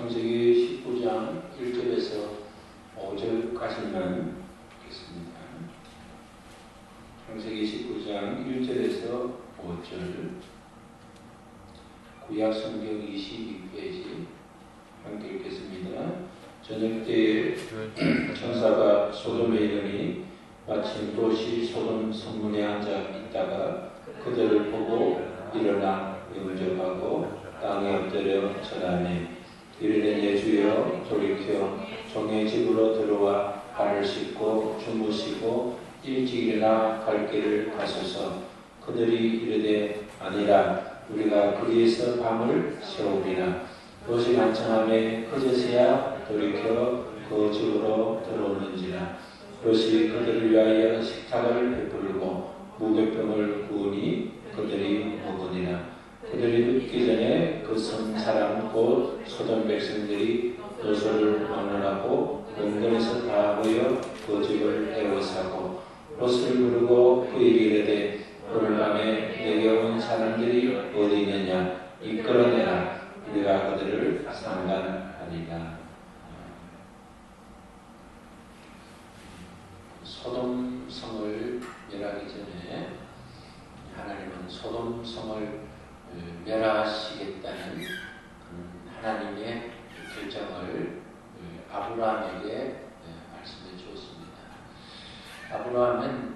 창세기 19장 1절에서 5절까지만 읽겠습니다. 창세기 19장 1절에서 5절, 구약성경 22페이지 함께 읽겠습니다. 저녁 때에 천사가 소돔에 이르니 마침 롯이 소돔 성문에 앉아 있다가 그들을 보고 일어나 영접하고 땅에 엎드려 절하니, 이르되 내 주여 돌이켜 종의 집으로 들어와 발을 씻고 주무시고 일찍 일어나 갈 길을 가소서. 그들이 이르되 아니라 우리가 거기에서 밤을 새우리라. 롯이 만청함에 그제서야 돌이켜 그 집으로 들어오는지라. 롯이 그들을 위하여 식탁을 베풀고 무교병을 구우니 그들이 먹으니라. 그들이 눕기 전에 그 성 사람 곧 소돔 백성들이 롯을 막론하고 원근에서 다 모여 그 집을 에워싸고 롯을 부르고 그에게 이르되 오늘 밤에 내게 온 사람들이 어디 있느냐 이끌어내라. 우리가 그들을 상관하리라. 소돔 성을 멸하기 전에 하나님은 소돔 성을 멸하시겠다는 하나님의 결정을 아브라함에게 말씀해 주었습니다. 아브라함은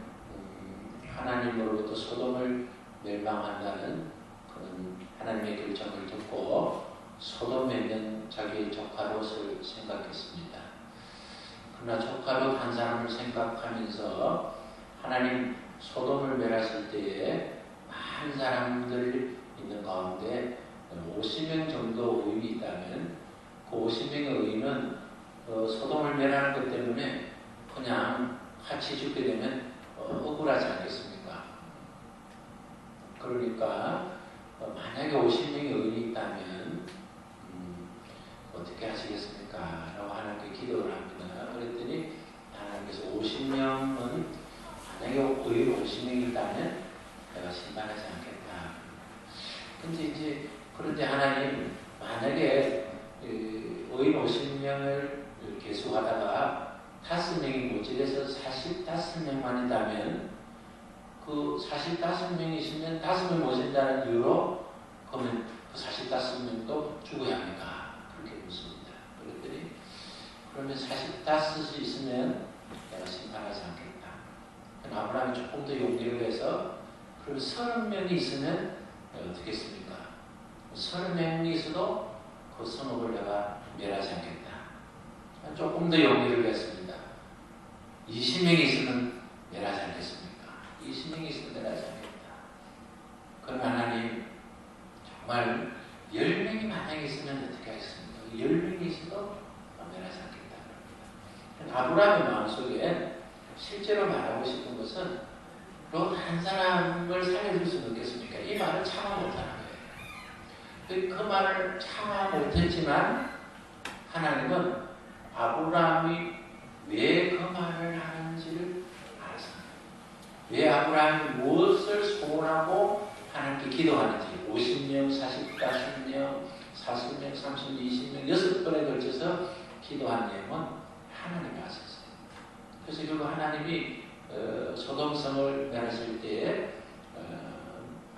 하나님으로부터 소돔을 멸망한다는 그런 하나님의 결정을 듣고 소돔에 있는 자기의 조카 롯을 생각했습니다. 그러나 조카 롯 한 사람을 생각하면서 하나님 소돔을 멸하실 때에 많은 사람들 있는 가운데 50명 정도 의인이 있다면 그 50명의 의인은 소돔을 멸하는 것 때문에 그냥 같이 죽게 되면 억울하지 않겠습니까? 그러니까 만약에 50명의 의인이 있다면 어떻게 하시겠습니까? 라고 하나님께 기도를 합니다. 그랬더니 하나님께서 50명은 만약에 의인 50명이 있다면 내가 심판하지 않겠다. 그런데 하나님 만약에 의인 50명을 계수하다가 5명이 모질해서 45명만 있다면 그 45명이시면 5명 모진다는 이유로 그러면 그 45명도 죽어야 합니까? 그렇게 묻습니다. 그랬더니 그러면 45이 있으면 내가 심판하지 않겠다. 아브라함이 조금 더 용기를 해서 그럼 30명이 있으면 어떻게 했습니까? 30명이 있어도 그 성읍을 내가 멸하지 않겠다. 조금 더 용기를 냈습니다. 20명이 있으면 멸하지 않겠습니까? 20명이 있으면 멸하지 않겠다. 그럼 하나님 정말 10명이 만약에 있으면 어떻게 하겠습니까? 10명이 있어도 멸하지 않겠다. 아브라함의 마음속에 실제로 말하고 싶은 것은 롯 한 사람을 살려줄 수는 없겠습니까? 이 말을 참아 못하는 거예요. 그 말을 참아 못했지만 하나님은 아브라함이 왜 그 말을 하는지를 알았습니다. 왜 아브라함이 무엇을 소원하고 하나님께 기도하는지 50명, 40명, 40명, 30명, 20명 6번에 걸쳐서 기도한 내용은 하나님이 아셨어요. 그래서 결국 하나님이 소돔성을 멸하실 때에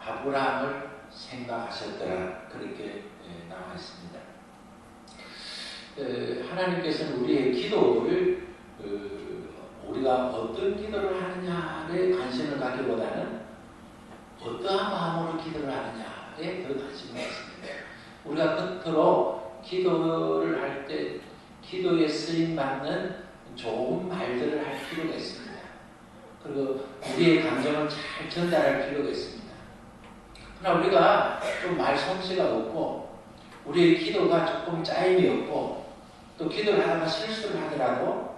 아브라함을 생각하셨더라. 그렇게 나와 있습니다. 하나님께서는 우리의 기도를 우리가 어떤 기도를 하느냐에 관심을 갖기보다는 어떠한 마음으로 기도를 하느냐에 더 관심을 갖습니다. 우리가 겉으로 기도를 할 때 기도에 쓰임받는 좋은 말들을 할 필요가 있습니다. 그리고 우리의 감정을 잘 전달할 필요가 있습니다. 그러나 우리가 좀 말솜씨가 없고 우리의 기도가 조금 짜임이 없고 또 기도를 하다가 실수를 하더라도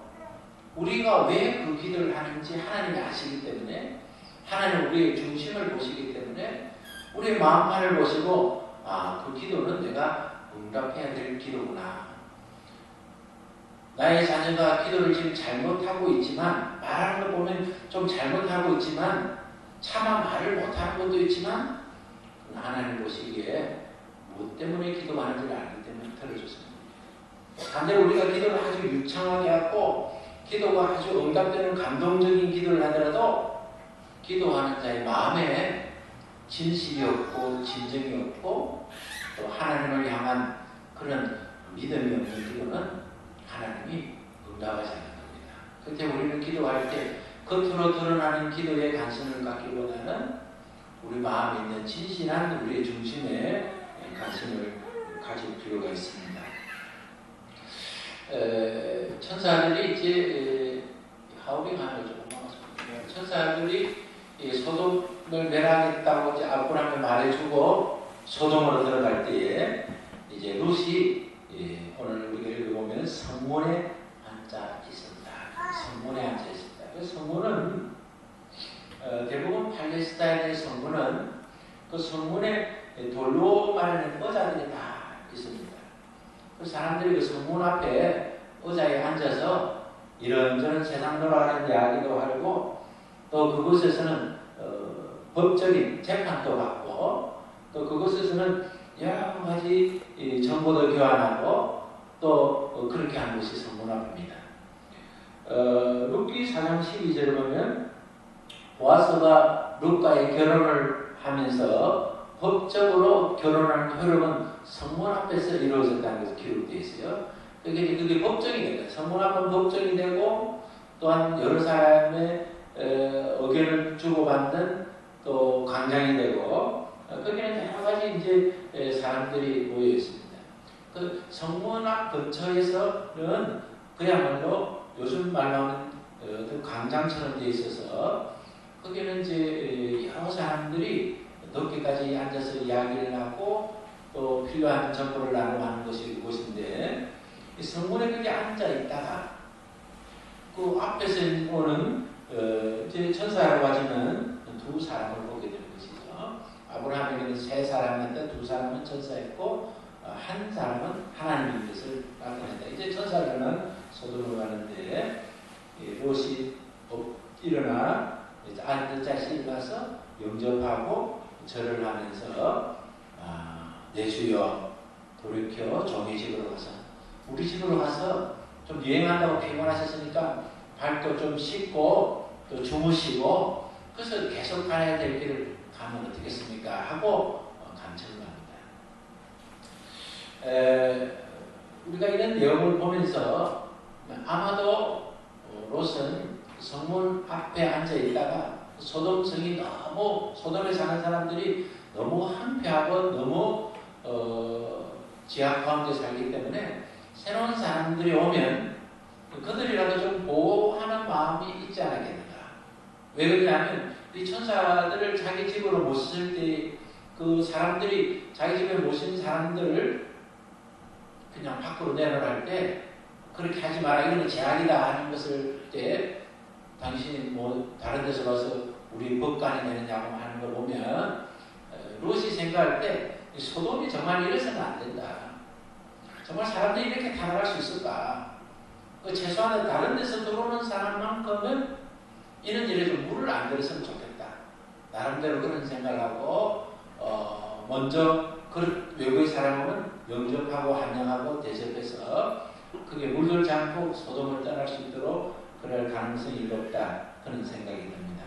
우리가 왜 그 기도를 하는지 하나님이 아시기 때문에 하나님 우리의 중심을 보시기 때문에 우리의 마음판을 보시고 그 기도는 내가 응답해야 될 기도구나. 나의 자녀가 기도를 지금 잘못하고 있지만 말하는 거 보면 좀 잘못하고 있지만 차마 말을 못하는 것도 있지만 하나님 보시기에 뭐 때문에 기도하는지를 알기 때문에 들어줬습니다. 반대로 우리가 기도를 아주 유창하게 하고 기도가 아주 응답되는 감동적인 기도를 하더라도 기도하는 자의 마음에 진실이 없고 진정이 없고 또 하나님을 향한 그런 믿음이 없는 기도는 하나님이 응답하지 않는 겁니다. 그때 우리는 기도할 때 겉으로 드러나는 기도에 관심을 갖기보다는 우리 마음에 있는 진실한 우리의 중심에 관심을 가질 필요가 있습니다. 천사들이 이제 하울링하는 조금 나왔습니다. 천사들이 소돔을 멸하겠다고 이제 아브라함에 말해주고 소돔으로 들어갈 때에 이제 룻이 오늘 우리가 읽어보면 성문에 앉아 있었다. 성문에 앉아 있었다. 그 성문은 대부분 팔레스타인의 성문은 그 성문에 돌로 마련된 의자들이 다 있습니다. 그 사람들이 그 성문 앞에 의자에 앉아서 이런저런 세상 돌아가는 이야기도 하고 또 그곳에서는 법적인 재판도 받고 또 그곳에서는 여러 가지 정보도 교환하고 또 그렇게 하는 것이 성문 앞입니다. 룻기 4장 12절을 보면 보아스가 룻과의 결혼을 하면서 법적으로 결혼하는 흐름은 성문 앞에서 이루어졌다는 것이 기록되어 있어요. 그게 법정이 됩니다. 성문 앞은 법정이 되고 또한 여러 사람의 의견을 주고받는 또 광장이 되고 거기는 여러 가지 이제 사람들이 모여 있습니다. 그 성문 앞 근처에서는 그야말로 요즘 말로 하는 광장처럼 되어 있어서 거기는 이제 여러 사람들이 늦게까지 앉아서 이야기를 하고 또 필요한 정보를 나누고 하는 것이 곳인데 성문에 그게 앉아 있다가 그 앞에서 오는 이제 천사라고 하지는 두 사람을 보게 되는 것이죠. 아브라함에게는 세 사람인데 두 사람은 천사였고 한 사람은 하나님의 뜻을 나타낸다. 이제 천사들은 소돔으로 가는데 롯이 일어나 앉은 자리에 가서 영접하고 절을 하면서 내 주여 돌이켜 종의 집으로 가서 우리 집으로 가서 좀 여행한다고 피곤하셨으니까 발도 좀 씻고 또 주무시고 그래서 계속 가야 될 길을 가면 어떻겠습니까? 하고 간청을 합니다. 우리가 이런 내용을 보면서 아마도 롯은 성문 앞에 앉아 있다가 소돔 성이 너무 소돔에 사는 사람들이 너무 한패하고 너무 지하 가운데 살기 때문에 새로운 사람들이 오면 그들이라도 좀 보호하는 마음이 있지 않겠는가. 왜 그러냐면 이 천사들을 자기 집으로 모실 때 그 사람들이 자기 집에 모신 사람들을 그냥 밖으로 내놓을 때 그렇게 하지 마라 이거는 제약이다 하는 것을 때 당신이 뭐 다른 데서 와서 우리 법관이 되느냐고 하는 걸 보면 롯이 생각할 때 소돔이 정말 이래서는 안 된다. 정말 사람들이 이렇게 타락할 수 있을까? 최소한 다른 데서 들어오는 사람만큼은 이런 일에 좀 물을 안 들었으면 좋겠다. 나름대로 그런 생각을 하고 먼저 외국의 사람은 영접하고 환영하고 대접해서 그게 물들지 않고 소돔을 떠날 수 있도록 그럴 가능성이 높다. 그런 생각이 듭니다.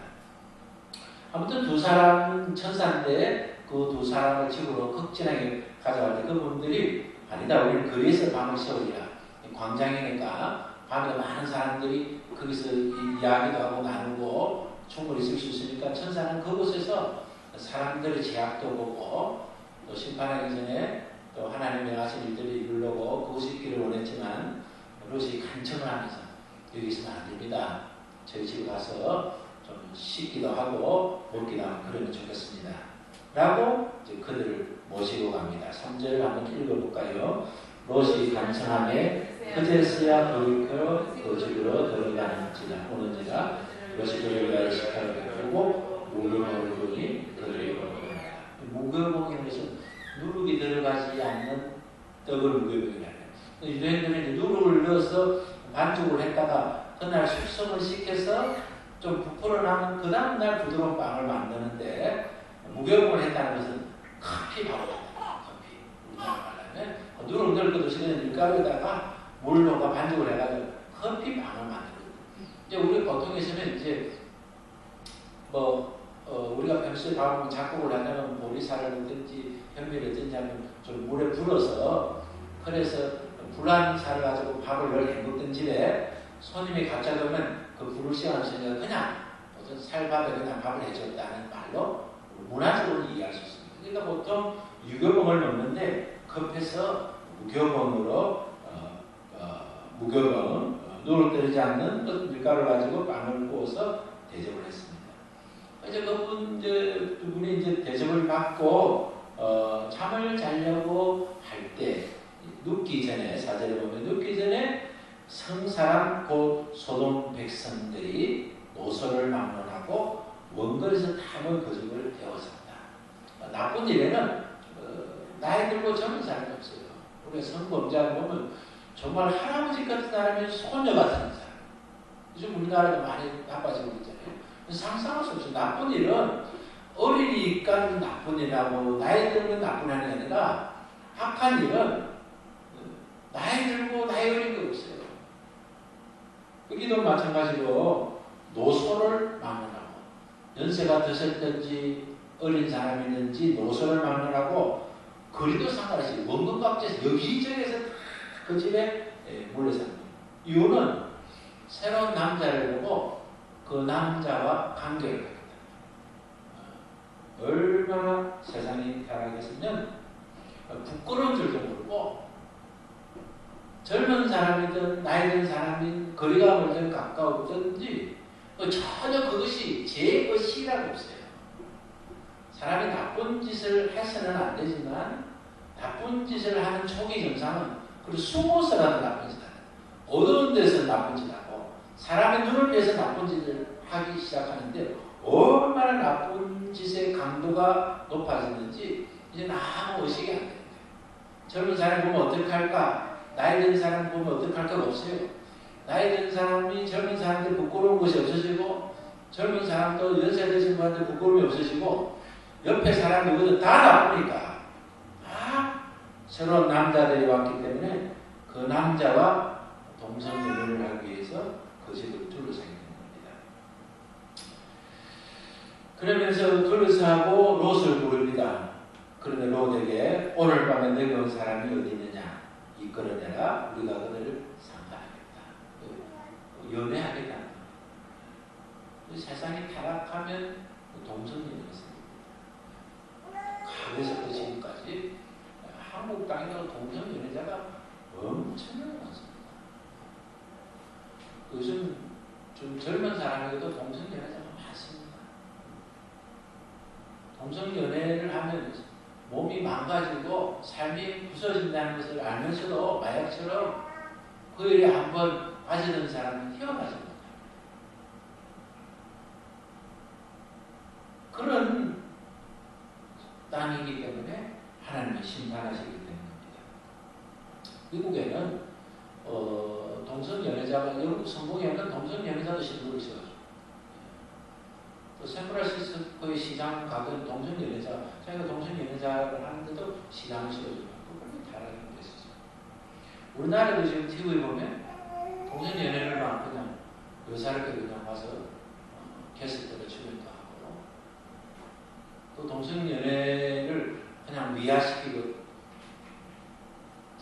아무튼 두 사람은 천사인데 그 두 사람을 집으로 극진하게 가져갈 때 그분들이 아니다. 우리는 거리에서 밤을 새우리라. 광장이니까 밤에 많은 사람들이 거기서 이야기도 하고 나누고 충분히 있을 수 있으니까 천사는 그곳에서 사람들의 제약도 보고 또 심판하기 전에 또 하나님의 명하신 일들을 이루려고 그곳에 있기를 원했지만 롯이 간청을 하면서 여기 있으면 안 됩니다. 저희 집에 가서 좀 씻기도 하고 먹기도 하고 그러면 좋겠습니다. 라고 이제 그들을 모시고 갑니다. 3절 한번 읽어볼까요? 롯이 간청함에 그제서야 돌이켜 그 집으로 들어가는지라 오는지라 롯이 그를 식탁을 베푸고 무교봉을 보니 그들이 먹습니다. 무교봉이라는 것은 누룩이 들어가지 않는 떡을 무교봉이라 해요. 유대인들은 누룩을 넣어서 반죽을 했다가 그날 숙성을 시켜서 좀 부풀어 나면 그 다음날 부드러운 빵을 만드는데 무교봉을 했다는 것은 커피 바로 커피. 우리나라 말하면 누룩 넣을 것도 싫은 밀가루에다가 물로가 반죽을 해가지고 커피빵을 만들거든요. 이제 우리 보통에서는 이제 우리가 평소에 밥 작곡을 하면 보리쌀을 넣든지 현미를 넣든지 하면 좀 물에 불어서 그래서 불안 살을 가지고 밥을 늘 헹궜던 집에 손님이 갑자기 오면 그 불을 시원하시니까 그냥 어떤 살밥에 그냥 밥을 해줬다는 말로 문화적으로 이해할 수 있습니다. 그러니까 보통 유교봉을 넣는데 급해서 무교봉으로 무교봉 누룩거리지 않는 어떤 밀가루를 가지고 빵을 구워서 대접을 했습니다. 이제 그분 두 분이 이제 대접을 받고 잠을 자려고 할 때 눕기 전에 사절에 보면 눕기 전에 성사람 곧 소돔 백성들이 노소를 막론하고 원거리에서 탐을 거짓을 배워산다. 나쁜 일에는 나이 들고 젊은 사람이 없어요. 우리 성범죄를 보면 정말 할아버지 같은 사람이 소녀 같은 사람. 요즘 우리나라도 많이 나빠지고 있잖아요. 상상할 수 없어요. 나쁜 일은 어리니까 나쁜 일하고 나이 들면 나쁜 일이 아니라 악한 일은 나이 들고 나이 어린 게 없어요. 여기도 마찬가지로 노소를 막론하고 연세가 드셨든지 어린 사람이든지 노소를 막론하고 거리도 상관없이 원근각지에서 여기저기에서 그 집에 몰래 삽니다. 이유는 새로운 남자를 보고 그 남자와 관계를 갖겠다. 얼마나 세상이 타락했으면 부끄러운 줄도 모르고 젊은 사람이든 나이 든 사람인 거리가 멀든 가까우든지 전혀 그것이 제 것이라고 없어요. 사람이 나쁜 짓을 해서는 안 되지만 나쁜 짓을 하는 초기 증상은 그리고 숨어서라도 나쁜 짓 하는 어두운 데서 나쁜 짓 하고 사람의 눈을 위해서 나쁜 짓을 하기 시작하는데 얼마나 나쁜 짓의 강도가 높아졌는지 이제 아무 의식이 안 됩니다. 젊은 사람 보면 어떻게 할까? 나이 든 사람 보면 어떻게 할 거 없어요. 나이 든 사람이 젊은 사람들 부끄러운 것이 없어지고 젊은 사람도 연세 드신 분한테 부끄러움이 없어지고 옆에 사람 누구든 다 나쁘니까 새로운 남자들이 왔기 때문에 그 남자와 동성연애를 하기 위해서 그 집을 둘러싸게 되는 겁니다. 그러면서 둘러싸고 롯을 부릅니다. 그런데 롯에게 오늘 밤에 내가 온 사람이 어디 있느냐 이끌어내라 우리가 그들을 상가하겠다. 연애하겠다. 세상이 타락하면 동성연애가 생깁니다. 가에서부터 지금까지 한국 땅에도 동성연애자가 엄청나게 많습니다. 요즘 좀 젊은 사람에게도 동성연애자가 많습니다. 동성연애를 하면 몸이 망가지고 삶이 부서진다는 것을 알면서도 마약처럼 그 일에 한번 빠져든 사람은 헤어나지 못합니다. 그런 땅이기 때문에 하나님이 심판하시기 때문입니다. 미국에는 동성연애자가 영국 성공에는 동성연애자도 신부를 세워줍니다. 또 샌프란시스코의 시장 가든 동성연애자 자기가 동성연애자를 하는데도 시장을 세워줍니다. 그걸 다르게 됐었어요. 우리나라도 지금 TV에 보면 동성연애를 막 그냥 여사를 그냥 와서 게스트로 출연도 하고 또 동성연애를 그냥 미화시키고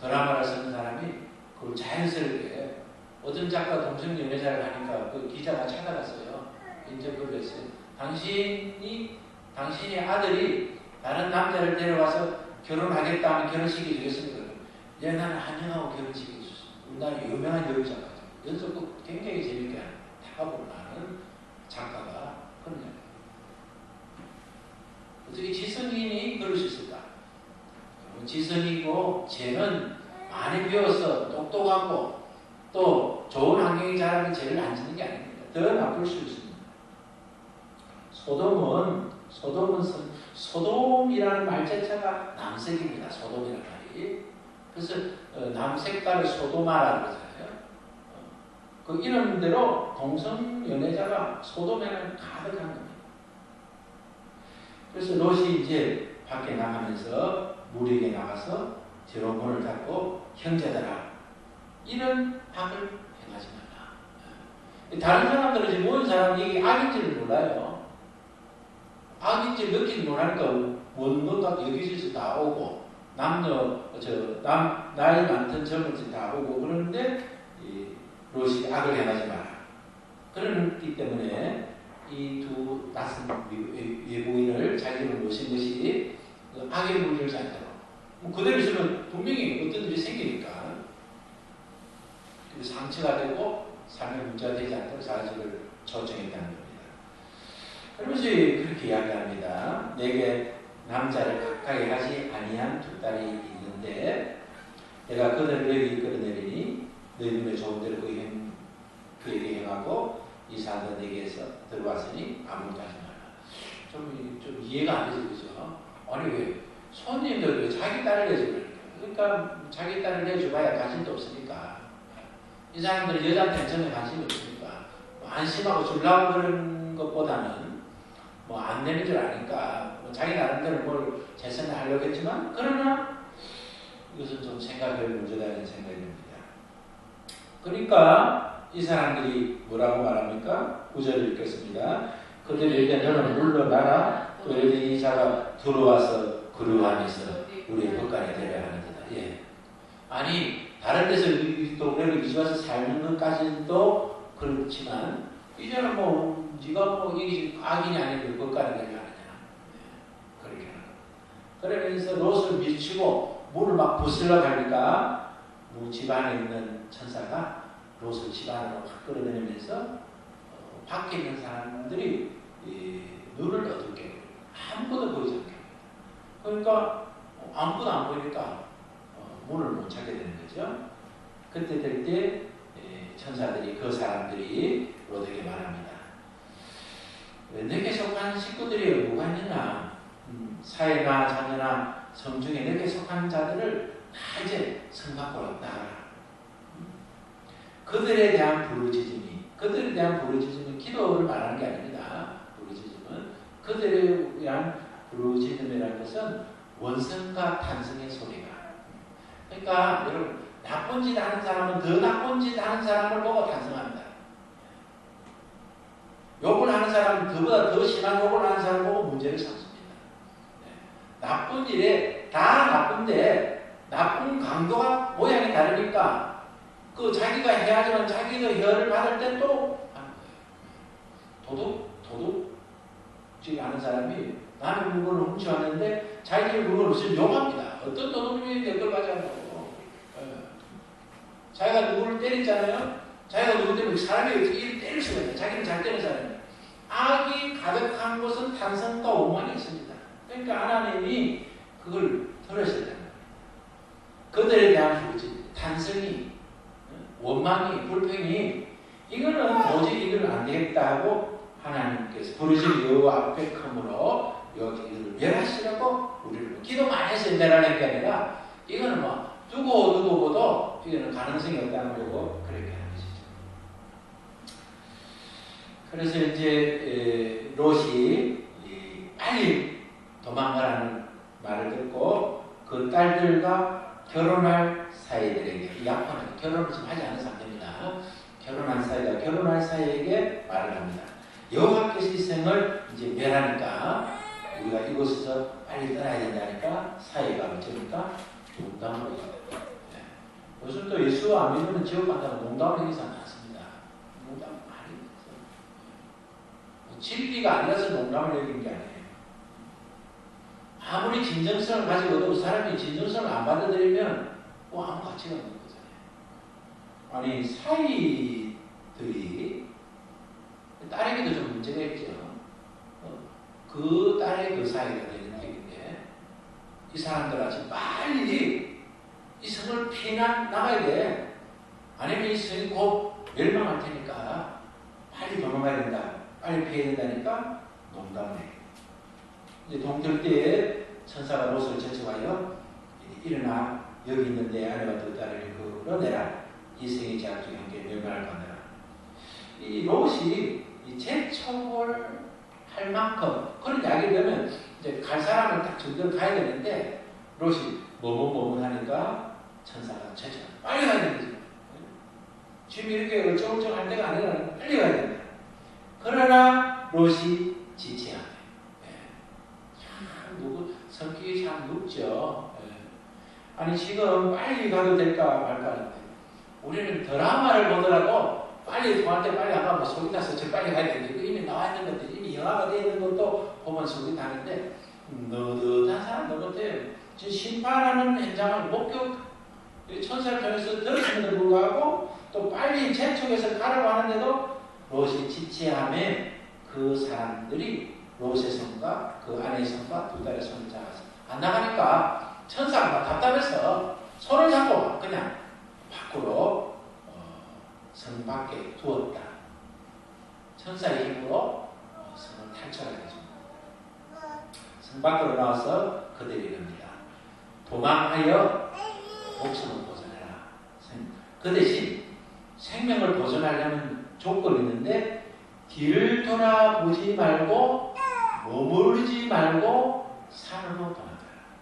드라마를 쓰는 사람이 그걸 자연스럽게 어떤 작가 동성연애자를 하니까 그 기자가 찾아갔어요. 인터뷰를 했어요. 당신의 아들이 다른 남자를 데려와서 결혼하겠다 하면 결혼식이 되겠습니까? 예, 나는 한영하고 결혼식이 있었어. 우리나라 유명한 여유작가 연속극 굉장히 재밌게 타고 나는 작가가 그런 이야기. 어떻게 지성인이 그럴 수 있을까? 지성이고 쟤는 많이 배워서 똑똑하고 또 좋은 환경에 자라면 죄를 안 짓는 게 아닙니다. 더 나쁠 수 있습니다. 소돔이라는 말 자체가 남색입니다. 소돔이라는 말이. 그래서 남색깔을 소도마라고 그러잖아요. 그 이름대로 동성연애자가 소돔에는 가득한 겁니다. 그래서 롯이 이제 밖에 나가면서 무리에게 나가서 뒤로 문을 닫고 형제들아 이런 악을 행하지 말라. 다른 사람들은 지금 모인 사람이 이게 악인지를 몰라요. 악인지 몇끼를 모르니까 뭔가 여기저기서 다 오고 나이 많던 젊은지 다 오고 그러는데 롯이 악을 행하지 마라. 그렇기 때문에 이 두 낯선 외부인을 자기로 모신 것이 악의 물을 잔다고. 그대로 있으면 분명히 어떤 일이 생기니까 상처가 되고 삶의 문제가 되지 않도록 사실을 초청했다는 겁니다. 그러면서 그렇게 이야기합니다. 내게 남자를 가까이 하지 아니한 두 딸이 있는데 내가 그들을 너희 끌어내리니 너희 눈에 좋은 대로 그에게 행하고 이 사람은 내게서 들어왔으니 아무것도 하지 마라. 좀 이해가 안 되죠, 그죠? 아니 왜 손님들 왜 자기 딸을 내주니까? 그러니까 자기 딸을 내줘봐야 관심도 없으니까. 이 사람들은 여자한테는 전혀 관심이 없으니까 안심하고 주려고 그런 것보다는 안 내는 줄 아니까 자기 나름대로 뭘 재선을 하려고 했지만 그러나 이것은 좀 생각할 문제다 이런 생각이 듭니다. 그러니까 이 사람들이 뭐라고 말합니까? 9절을 읽겠습니다. 그들에게 너는 물러나라. 또 여기 이사가 들어와서 그루하면서 우리의 법관이 되려 하는도다. 예. 아니 다른 데서 이 동네를 이주와서 살는 것까지도 그렇지만 이제는 네가 이게 악인이 아니고 법관이 되려 하느냐. 예. 그렇게 하는 거예요. 그러면서 롯을 밀치고 물을 막 부슬러 가니까 집 안에 있는 천사가 롯을 집 안으로 확 끌어내리면서 밖에 있는 사람들이 눈을 어둡게 해요. 아무것도 보이지 않게 해요. 그러니까 아무것도 안 보이니까 문을 못 찾게 되는 거죠. 그때 될 때 천사들이 그 사람들이 롯에게 말합니다. 내게 속한 식구들이 누가 있느냐? 사회나 자녀나 성중에 내게 속한 자들을 다 이제 성 밖으로 나가라. 그들에 대한 부르짖음은 기도를 말하는 게 아닙니다. 부르짖음은 그들에 대한 부르짖음이라는 것은 원성과 탄성의 소리가. 그러니까 여러분 나쁜 짓 하는 사람은 더 나쁜 짓 하는 사람을 보고 탄성합니다. 욕을 하는 사람은 그보다 더 심한 욕을 하는 사람을 보고 문제를 삼습니다. 나쁜 일에 다 나쁜데 나쁜 강도가 모양이 다르니까 그 자기가 해야지만 자기도 혀를 받을 때 또 하는 거예요. 도둑질 하는 사람이 나는 물건을 훔쳐왔는데 자기 물건을 훔치면 욕합니다. 어떤 도둑님이 내 걸 가져간다고. 자기가 누구를 때렸잖아요. 자기가 누구 때문에 사람이 어떻게 때릴 수가 있냐. 자기는 잘 때리는 사람이에요. 악이 가득한 곳은 탄성과 오만이 있습니다. 그러니까 하나님이 그걸 들으셔야 됩니다. 그들에 대한 부르짖음, 탄성이, 원망이, 불평이 이거는 도저히 이걸 안 되겠다 하고 하나님께서 부르짖은 여호와 앞에 크므로 여기를 멸하시라고 우리를 기도 많이 해서 내라는 게 아니라 이거는 두고 보도 이거는 가능성이 없다는 거고 그렇게 하는 것이죠. 그래서 이제 롯이 빨리 도망가라는 말을 듣고 그 딸들과 결혼할 사이들에게 약혼은 결혼을 좀 하지 않은 상태입니다. 결혼한 사이가 결혼할 사이에게 말을 합니다. 여호와께서 이 생을 이제 멸하니까 우리가 이곳에서 빨리 떠나야 된다니까 사이가 어쩌니까 농담으로 가요. 요즘 또 예수 안 믿으면 지옥 간다고 농담을 얘기하지 않습니다. 농담 많이 했어요. 진리가 아니라서 농담을 얘기한 게 아니에요. 아무리 진정성을 가지고도 사람이 진정성을 안 받아들이면 아무 가치가 없는 거잖아요. 아니 사이들이 딸에게도 좀 문제가 있죠. 그 딸의 그 사이가 되는 얘기인데 이 사람들아지 빨리 이 성을 피난 나가야 돼. 아니면 이 성이 곧 멸망할 테니까 빨리 도망가야 된다. 빨리 피해야 된다니까 농담을 해. 이제 동틀 때에 천사가 롯을 제쳐가요. 일어나 여기 있는데 아내와 두 딸을 끌어내라. 이 성이 제약 중에 함께 멸망을 받느라. 이 롯이 재촉을 할 만큼 그런 이야기를 하면 이제 갈 사람을 딱 정도로 가야 되는데 롯이 머뭇머뭇하니까 천사가 제쳐 빨리 가야 되는 거죠. 지금 이렇게 어쩌고저쩌고 할 때가 아니라 빨리 가야 된다. 그러나 롯이 지체하네. 참 성격이 참 눕죠. 아니 지금 빨리 가도 될까 말까 하는데 우리는 드라마를 보더라도 빨리 통할 때 빨리 안 가면 속이 타서 저 빨리 가야 되는데 이미 나와 있는 것들 이미 영화가 되어 있는 것도 보면 속이 타는데 느긋한 사람들 같아요. 지금 심판하는 현장을 목격 천사를 통해서 들었음에도 불구하고 또 빨리 재촉해서 가라고 하는데도 롯이 지체하면 그 사람들이 롯의 성과 그 아내의 성과 두 딸의 손을 잡아서 안 나가니까 천사가 답답해서 손을 잡고 그냥 밖으로 성 밖에 두었다. 천사의 힘으로 성을 탈출하게 해줍니다. 성 밖으로 나와서 그들이 이릅니다. 도망하여 목숨을 보존해라. 그 대신 생명을 보존하려면 조건이 있는데 뒤를 돌아보지 말고 머무르지 말고 산으로 도망가라.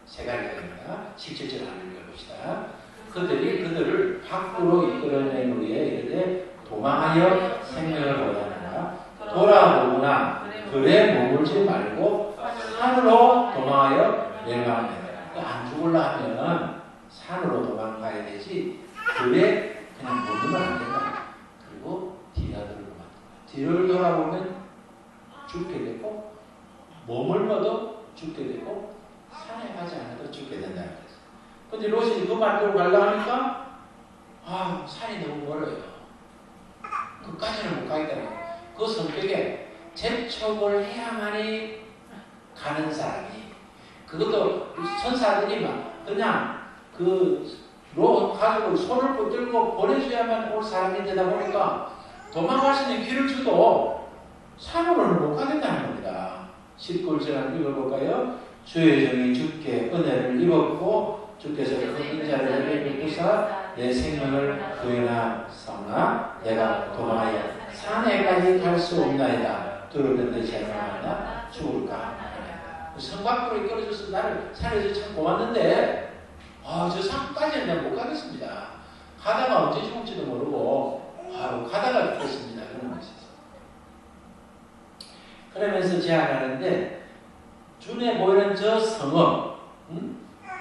세 가지가 됩니다. 17절 한번 읽어봅시다. 그들이 그들을 밖으로 이끌어낸 후에 이르되 도망하여 생명을 보존하라. 돌아보거나 들에 머물지 말고 산으로 도망하여 멸망하라. 안 죽으려 하면 산으로 도망가야 되지 들에 그냥 머물면 안 된다. 그리고 뒤를 돌아보면 죽게 되고 머물러도 죽게 되고 산에 가지 않아도 죽게 된다는 거죠. 근데 롯이 그 말대로 가려고 하니까 산이 너무 멀어요. 그까지는 못 가겠다는 거예요. 그 성격에 재촉을 해야만이 가는 사람이 그것도 천사들이 막 그냥 롯 가지고 손을 붙들고 보내줘야만 올 사람이 되다 보니까 도망갈 수 있는 길을 주도 산으로는 못 가겠다는 겁니다. 19절 읽어볼까요? 주의 종이 주께 은혜를 입었고 주께서 큰 인자를 내게 베푸사 내 생명을 구해나사오나 내가 도망하여 산에까지 갈 수 없나이다. 두렵던데 제가 죽을까. 성 밖으로 이끌어줘서 나를 살려줘서 참 고맙는데 저 산까지는 내가 못 가겠습니다. 가다가 언제 죽을지도 모르고 가다가 죽겠습니다. 그런 것이죠. 그러면서 제안하는데 눈에 보이는 저 성읍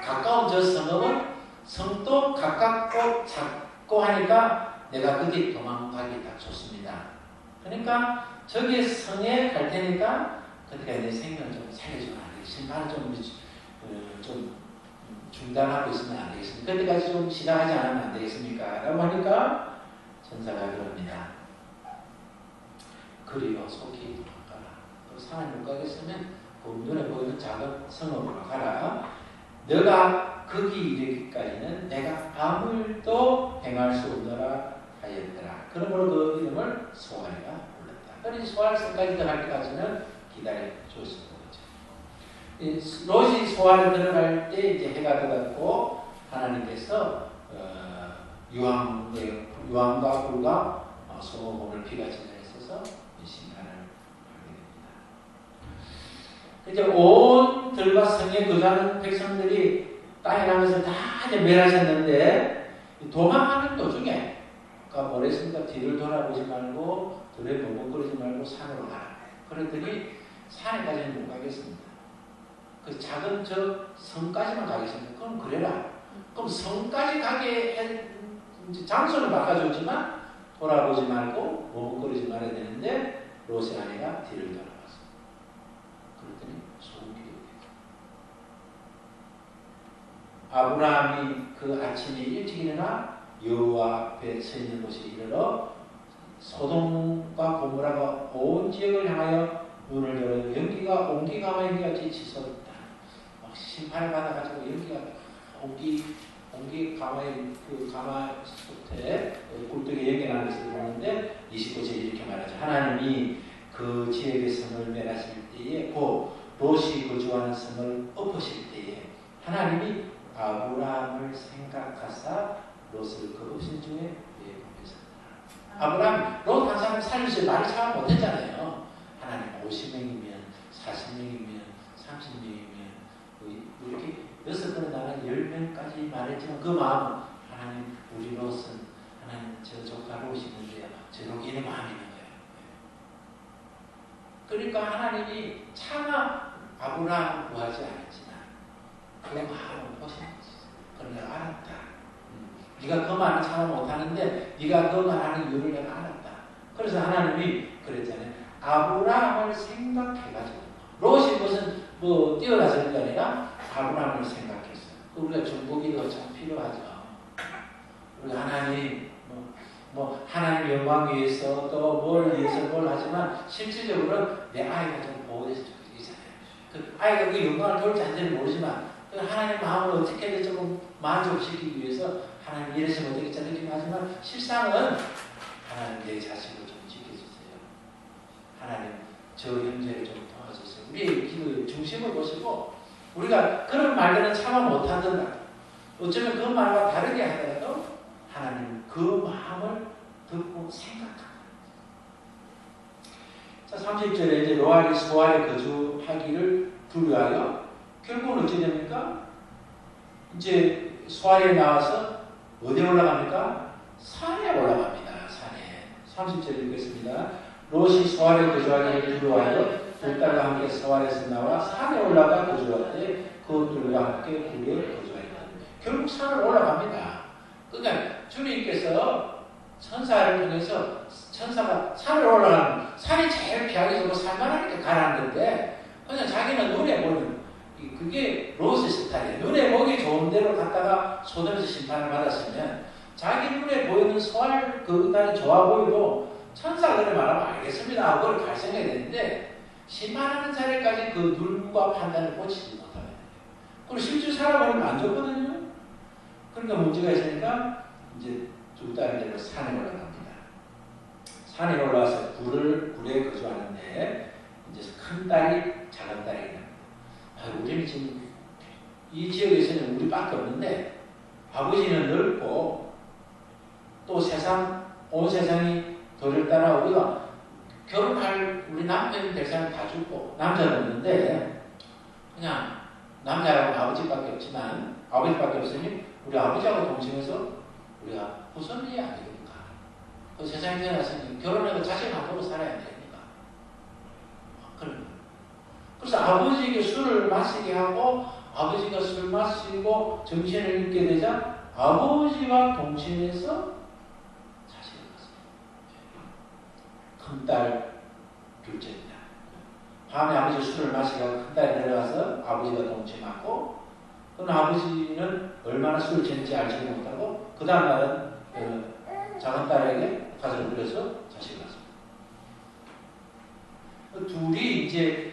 가까운 저 성읍은 성도 가깝고 작고 하니까 내가 거기 도망가기 딱 좋습니다. 그러니까 저기 성에 갈 테니까 그러니까 내 생명을 좀 살려주면 안 되겠습니까? 심판을 좀 중단하고 있으면 안 되겠습니까? 그때까지 좀 시작하지 않으면 안 되겠습니까? 라고 하니까 천사가 그럽니다. 그리고 속히 도망가라. 산을 못 가겠으면 그 눈에 보이는 작은 성읍으로 가라. 너가 거기 이르기까지는 내가 아무 일도 행할 수 없노라 하였더라. 그러므로 그 이름을 소알이라 불렀다. 그러니 소알성까지 들어갈 때까지는 기다려 줬습니다. 롯이 소알에 들어갈 때 이제 해가 들어갔고 하나님께서 유황과 꿀과 소금을 비가 지내셔서 심판을 하게 됩니다. 이제 온 들과 성에 거주하는 백성들이 땅에 나면서 다 이제 멸하셨는데 도망하는 도중에 아까 뭐랬습니까? 뒤를 돌아보지 말고 들에 머뭇거리지 말고 산으로 가라. 그랬더니 산에까지는 못 가겠습니다. 그 작은 저 성까지만 가겠습니다. 그럼 그래라. 그럼 성까지 가게 장소는 바꿔줬지만 돌아보지 말고 머뭇거리지 말아야 되는데 롯의 아내가 뒤를 돌아봤어. 그랬더니 소금이 되었다. 아브라함이 그 아침에 일찍 일어나 여호와 앞에 서 있는 곳에 이르러 소돔과 고모라가 온 지역을 향하여 눈을 열어 온기가 같이 치솟았다. 막 심판을 받아가지고 연기가 온기 가마의 그 가마솥에 굴뚝에 연기나는 것을 보는데 29절에 이렇게 말하죠. 하나님이 그 지역의 성을 멸하실 때에 곧 롯이 거주하는 성을 엎으실 때에 하나님이 아브라함을 생각하사 롯을 거두신 중에 보내셨다. 아브라함 롯 한 사람 살리실 말을 참 못했잖아요. 하나님 50명이면 40명이면 30명이면 이렇게 6번에 나는 10명까지 말했지만 그 마음은 하나님 우리 롯은 하나님 저 조카로 오시는데요. 저로 이런 마음이 있는 거예요. 그러니까 하나님이 차마 아브라함을 구하지 않았지만 그 마음을 보신 거지. 그걸 내가 알았다. 네가 그 말은 참아 못하는데 네가 그 말하는 이유를 내가 알았다. 그래서 하나님이 그랬잖아요. 아브라함을 생각해가지고 롯이 무슨 뭐 뛰어나서 그런 게 아니라 아브라함을 생각했어요. 우리가 중보기도 참 필요하죠. 우리 하나님 뭐 하나님 영광 위해서 또 뭘 위해서 뭘 하지만 실질적으로 내 아이가 좀 보호돼서 좋겠잖아요. 그 아이가 그 영광을 돌지 않는지는 모르지만 그 하나님 마음을 어떻게든 조금 만족시키기 위해서 하나님 이래서 못되겠다 느끼긴 하지만 실상은 하나님 내 자식을 좀 지켜주세요. 하나님 저 형제를 좀 도와주세요. 우리의 기도의 중심을 보시고 우리가 그런 말들은 참아 못한다. 어쩌면 그 말과 다르게 하더라도 하나님 그 마음을 듣고 생각합니다. 자, 30절에 이제 로알이 소알에 거주하기를 두려워하여 결국은 어찌 됩니까? 이제 소알에 나와서 어디에 올라갑니까? 산에 올라갑니다. 산에. 30절 읽겠습니다. 롯이 소알에 거주하기를 두려워하여 두 딸과 함께 소알에서 나와 산에 올라가 거주하되 그들과 함께 굴에 거주하였다. 결국 산을 올라갑니다. 그러니까 주님께서 천사를 통해서 천사가 산을 올라가는 산이 제일 피하기 좋고 살만하니까 가라앉는데 그냥 자기는 눈에 보는 그게 롯의 스타일이에요. 눈에 보기 좋은 데로 갔다가 소돔에서 심판을 받았으면 자기 눈에 보이는 소알 그날이 좋아 보이고 천사가 그래 말하면 알겠습니다 하고 그걸 갈 생각이 되는데 심판하는 자리까지 그 눈과 판단을 고치지 못하면 그리고 실제 살아보면 안 좋거든요. 그러니까 문제가 있으니까 이제 두 딸들로 산에 올라갑니다. 산에 올라와서 굴에 거주하는데 이제 큰 딸이 작은 딸이 있는 우리는 지금 이 지역에서는 우리밖에 없는데 아버지는 넓고 또 온 세상이 도를 따라 우리가 결혼할 우리 남편 될 사람 다 죽고 남자는 없는데 그냥 남자하고 아버지밖에 없지만 아버지밖에 없으니 우리 아버지하고 동침해서 우리가 후손이야 안 되니까 그 세상에 태어났으니 결혼해서 자식 안 보고 살아야 되니까 그래서 아버지에게 술을 마시게 하고 아버지가 술 마시고 정신을 잃게 되자 아버지와 동침해서 자식을 낳습니다. 큰딸 둘째입니다. 밤에 아버지 술을 마시게 하고 큰딸이 내려가서 아버지가 동침하고 그럼 아버지는 얼마나 술을 취했는지 알지 못하고 그 다음 날은 작은 딸에게 가서 부려서 자식을 낳습니다. 둘이 이제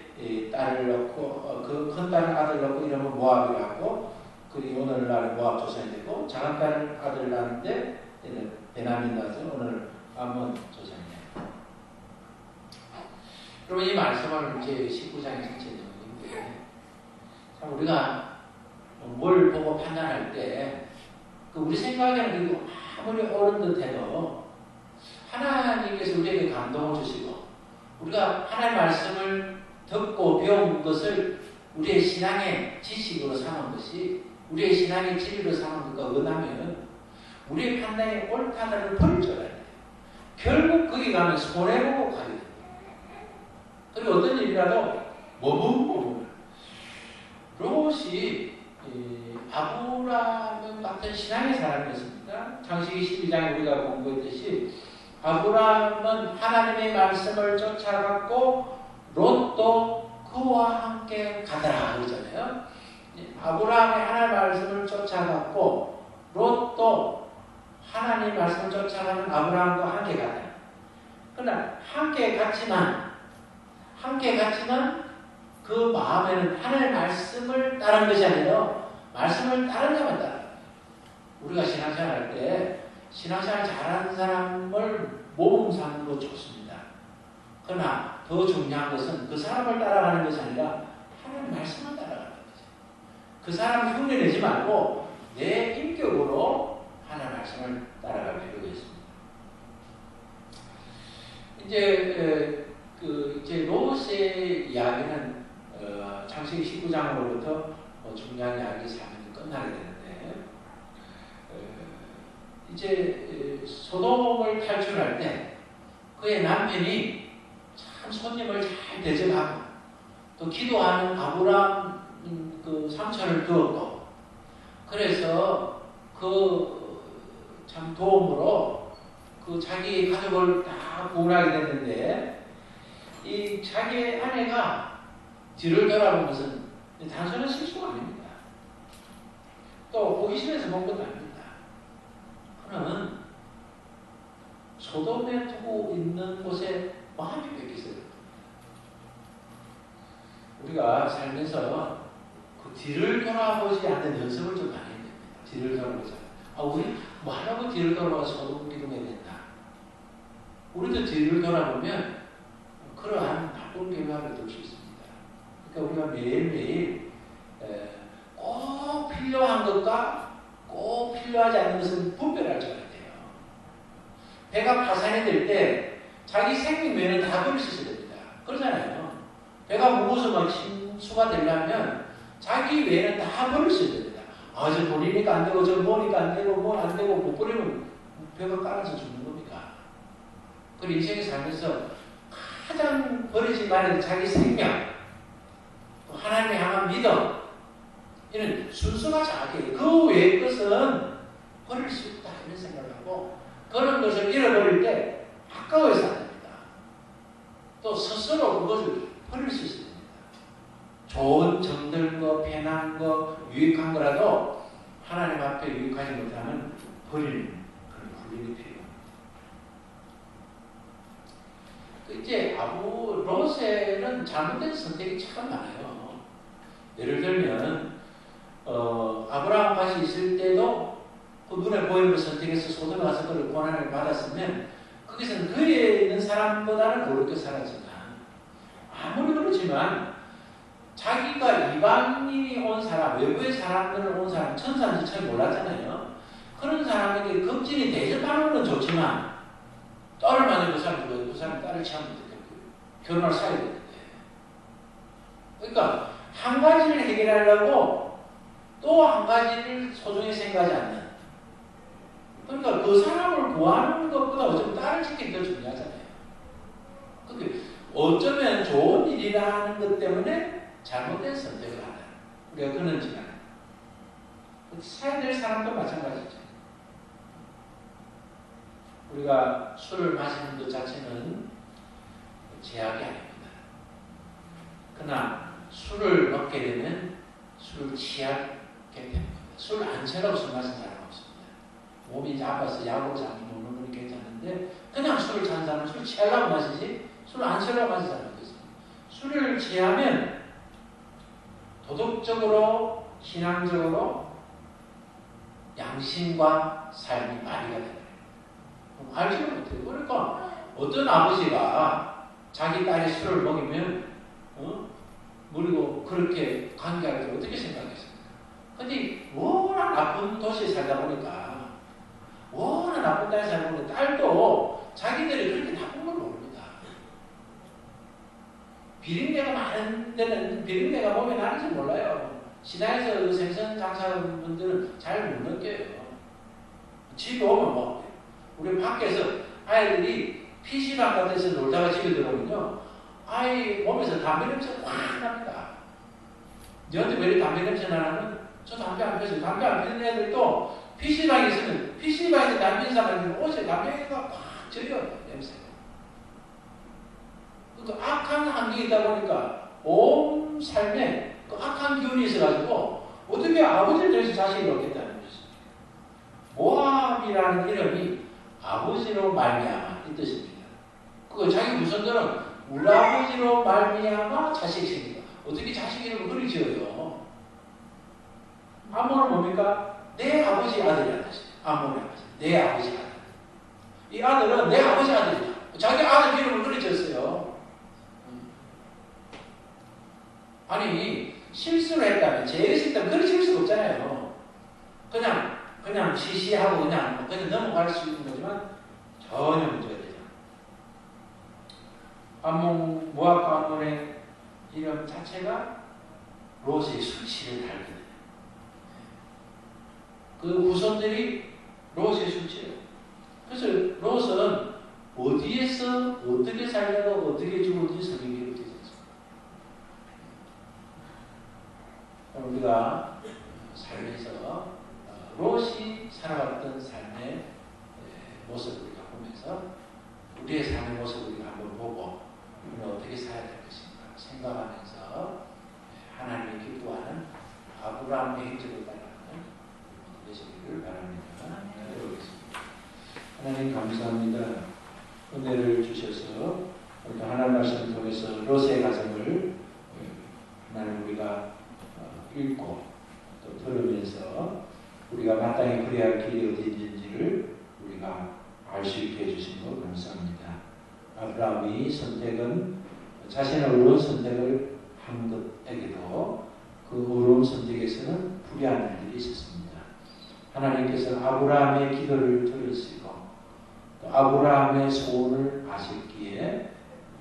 딸을 낳고 그 큰 딸은 아들 낳고 이름은 모압이라고 그리고 오늘날 모압 조상이 되고 작은 딸은 아들 낳는데 베냐민 낳아서 오늘 암몬 조상이에요. 그러면 이 말씀을 이제 19장에 전체 내용인데 참 우리가 뭘 보고 판단할 때 그 우리 생각에는 아무리 옳은 듯해도 하나님께서 우리에게 감동을 주시고 우리가 하나님의 말씀을 듣고 배운 것을 우리의 신앙의 지식으로 삼은 것이 우리의 신앙의 진리로 삼은 것과 은하면 우리의 판단이 옳다는 버릴 줄 알아야 돼요. 결국 거기 가면 손해보고 가게 됩니다. 그리고 어떤 일이라도 머뭇머뭇 롯이 아브라함 같은 신앙의 사람이었습니다. 창세기 12장 우리가 공부했듯이 아브라함은 하나님의 말씀을 쫓아갔고 롯도 그와 함께 가더라 그러잖아요. 아브라함이 하나님의 말씀을 쫓아갔고 롯도 하나님의 말씀을 쫓아가는 아브라함과 함께 가더라. 그러나 함께 갔지만 그 마음에는 하나님의 말씀을 따르는 것이 아니라 말씀을 따르려면 따라. 우리가 신앙생활 할 때 신앙생활 잘하는 사람을 모범상으로 좋습니다. 그러나 더 중요한 것은 그 사람을 따라가는 것이 아니라 하나님의 말씀을 따라가는 거죠. 그 사람을 흉내내지 말고 내 인격으로 하나님의 말씀을 따라갈 필요가 있습니다. 이제 롯의 이야기는 창세기 19장으로부터 중요한 이야기 3일이 끝나게 되는데 이제 소돔을 탈출할 때 그의 남편이 참 손님을 잘 대접하고 또 기도하는 아브라함 그 삼촌을 두었고 그래서 그 참 도움으로 그 자기 가족을 다 구원하게 됐는데 이 자기의 아내가 뒤를 돌아본 것은 단순한 실수가 아닙니다. 또 호기심에서 본 것도 아닙니다. 그는 소돔에 두고 있는 곳에 마음이 뺏기서요. 우리가 살면서 그 뒤를 돌아보지 않는 연습을 좀 많이 해야 됩니다. 뒤를 돌아보자. 우리 뭐 하라고 뒤를 돌아봐서 소돔 기둥해야 된다. 우리도 뒤를 돌아보면 그러한 나쁜 결과를 들 수 있습니다. 그러니까 우리가 매일매일 꼭 필요한 것과 꼭 필요하지 않은 것은 분별할 줄 알아야 돼요. 배가 파산이 될 때 자기 생명 외에는 다 버릴 수 있어야 됩니다. 그러잖아요. 배가 무거워서 막 침수가 되려면 자기 외에는 다 버릴 수 있어야 됩니다. 저 돈이니까 안 되고, 저 뭐니까 안 되고, 뭐 안 되고, 못 버리면 배가 깔아서 죽는 겁니다. 그리고 인생에 살면서 가장 버리지 말아야 자기 생명, 하나님을 향한 믿음, 이런 순수가 작게 그 외의 것은 버릴 수 있다 이런 생각을 하고 그런 것을 잃어버릴 때 아까워서 안 됩니다. 또 스스로 그것을 버릴 수 있습니다. 좋은 정든 거, 편한 거, 유익한 거라도 하나님 앞에 유익하지 못하면 버리는 그런 훈련이 필요합니다. 이제 롯에는 잘못된 선택이 참 많아요. 예를 들면 아브라함 같이 있을 때도 그 눈에 보이는 걸 선택해서 소돔에 가서 그를 고난을 받았으면 거기서는 그에 있는 사람보다는 어렵게 살았지만 아무리 그렇지만 자기가 이방인이 온 사람, 외부의 사람들을 온 사람, 천사인지 잘 몰랐잖아요. 그런 사람에게 급진이 대접하는 건 좋지만 딸을 만든 그 사람 누구예요? 그 사람 딸을 취하면 되겠고요. 결혼할 사이가 되는데. 그러니까 한 가지를 해결하려고 또 한 가지를 소중히 생각하지 않는. 그러니까 그 사람을 구하는 것보다 어쩌면 딸을 지키는 게 더 중요하잖아요. 그게 어쩌면 좋은 일이라는 것 때문에 잘못된 선택을 한다. 우리가 그런지만 사야 될 사람도 마찬가지죠. 우리가 술을 마시는 것 자체는 제약이 아닙니다. 그러나 술을 먹게 되면 술을 취하게 됩니다. 술 안 취하고 술 마시는 사람은 없습니다. 몸이 이제 아파서 약을 자주 먹는 건 괜찮은데 그냥 술을 취한 사람은 술 취하려고 마시지 술 안 취하려고 마시는 사람은 없습니다. 술을 취하면 도덕적으로 신앙적으로 양심과 삶이 마비가 됩니다. 알지는 못해요. 그러니까 어떤 아버지가 자기 딸이 술을 먹이면 그리고 그렇게 관계할 때 어떻게 생각했습니까? 근데 워낙 나쁜 도시에 살다 보니까 워낙 나쁜 땅에 살다 보니까 딸도 자기들이 그렇게 나쁜 걸 모릅니다. 비린내가 많은 데는 비린내가 몸에 나는지 몰라요. 시장에서 생선 장사분들은 잘 못 느껴요. 집에 오면 뭐 우리 밖에서 아이들이 PC방 같은 데서 놀다가 집에 들어오면요. 아이 몸에서 담배 냄새가 확 납니다. 너한테 왜 이렇게 담배 냄새 나냐면 저 담배 안 피워서 담배 안 피우는 애들도 PC방에 있으면 PC방에서 담배 피우는 사람들은 옷에 담배가 확 져요. 냄새가. 그러니까 악한 환경이다 보니까 온 삶에 그 악한 기운이 있어가지고 어떻게 아버지를 대해서 자식이 얻겠다는 것입니다. 모함이라는 이름이 아버지로 말미암아 이 뜻입니다. 그 자기 후손들은 우리 아버지로 말미암아 자식 생긴다. 어떻게 자식 이름을 그리 지어요? 암몬은 뭡니까? 내 아버지 아들이라는 뜻이에요. 암몬의 아버지. 내 아버지 아들. 이 아들은 내 아버지 아들이다. 자기 아들 이름을 그리 지었어요. 아니 실수를 했다면 죄를 했다면 그리 지을 수가 없잖아요. 그냥 시시하고 그냥 넘어갈 수 있는 거지만 전혀 문제가 되죠. 모압과 암몬의 이름 자체가 롯의 수치를 달게 돼요. 그 후손들이 롯의 수치예요. 그래서 롯은 어디에서 어떻게 살다가 어떻게 죽을지 성경에 기록되어 있습니다. 우리가 삶에서 롯이 살아왔던 삶의 모습을 우리가 보면서 우리의 삶의 모습을 우리가 한번 보고 우리는 어떻게 살아야 될 것인가 생각하면서 하나님이 기뻐하는 아브라함의 행적을 따라가는 되시기를 바랍니다. 기도하겠습니다. 하나님 감사합니다. 은혜를 주셔서 우리가 하나님 말씀을 통해서 롯의 가정을 하나님 우리가 읽고 또 들으면서 우리가 마땅히 그래야 할 길이 어디 있는지를 우리가 알 수 있게 해주신 것 감사합니다. 아브라함이 선택은 자신의 어려운 선택을 한 것에게도 그 어려운 선택에서는 불의한 일들이 있었습니다. 하나님께서 아브라함의 기도를 들으시고 또 아브라함의 소원을 아셨기에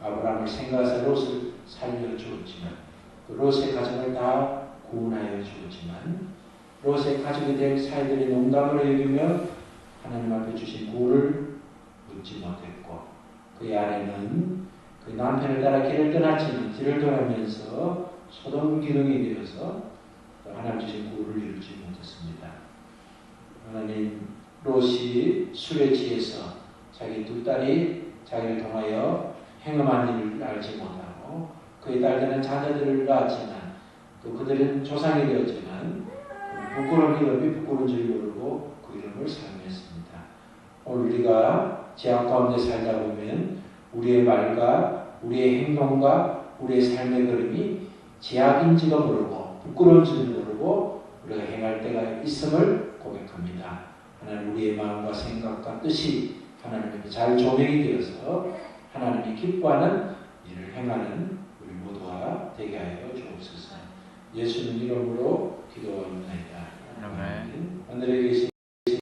아브라함을 생각해서 롯을 살려주었지만 그 롯의 가정을 다 구원하여 주었지만 롯의 가족이 될 사이들의 농담을 여기며 하나님 앞에 주신 구원을 묻지 못했고 그의 아내는 그 남편을 따라 길을 떠났지만 길을 돌아면서 소돔 기둥이 되어서 하나님 주신 구원을 이루지 못했습니다. 하나님 롯이 술에 취해서 자기 두 딸이 자기를 통하여 행음한 일을 알지 못하고 그의 딸들은 자녀들을 낳았지만 또 그들은 조상이 되었지만 부끄러운 이름이 부끄러운 줄 모르고 그 이름을 사용했습니다. 오늘 우리가 죄악 가운데 살다 보면 우리의 말과 우리의 행동과 우리의 삶의 걸음이 죄악인지도 모르고 부끄러운 줄도 모르고 우리가 행할 때가 있음을 고백합니다. 하나님 우리의 마음과 생각과 뜻이 하나님 앞에 잘 조명이 되어서 하나님이 기뻐하는 일을 행하는 우리 모두가 되게 하여 주옵소서. 예수님 이름으로 기도합니다. 아멘. 하늘에 계신